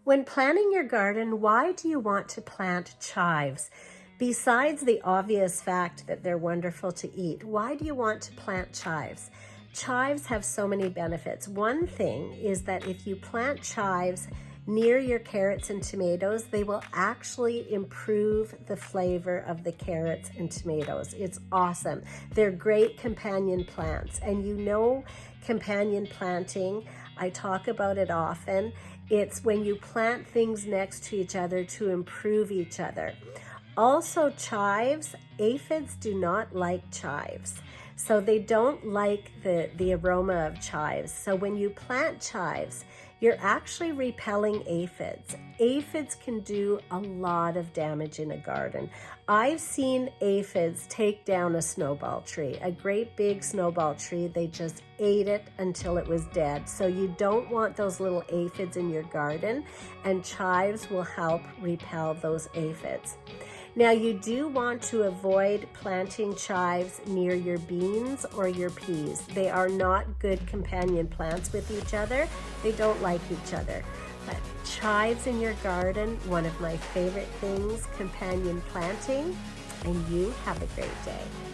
When planning your garden, why do you want to plant chives? Besides the obvious fact that they're wonderful to eat, why do you want to plant chives? Chives have so many benefits. One thing is that if you plant chives near your carrots and tomatoes, they will actually improve the flavor of the carrots and tomatoes. It's awesome. They're great companion plants. And you know, companion planting, I talk about it often. It's when you plant things next to each other to improve each other. Also, chives, aphids do not like chives. So they don't like the aroma of chives. So when you plant chives, you're actually repelling aphids. Aphids can do a lot of damage in a garden. I've seen aphids take down a snowball tree, a great big snowball tree. They just ate it until it was dead. So you don't want those little aphids in your garden, and chives will help repel those aphids. Now, you do want to avoid planting chives near your beans or your peas. They are not good companion plants with each other. They don't like each other. But chives in your garden, one of my favorite things, companion planting, and you have a great day.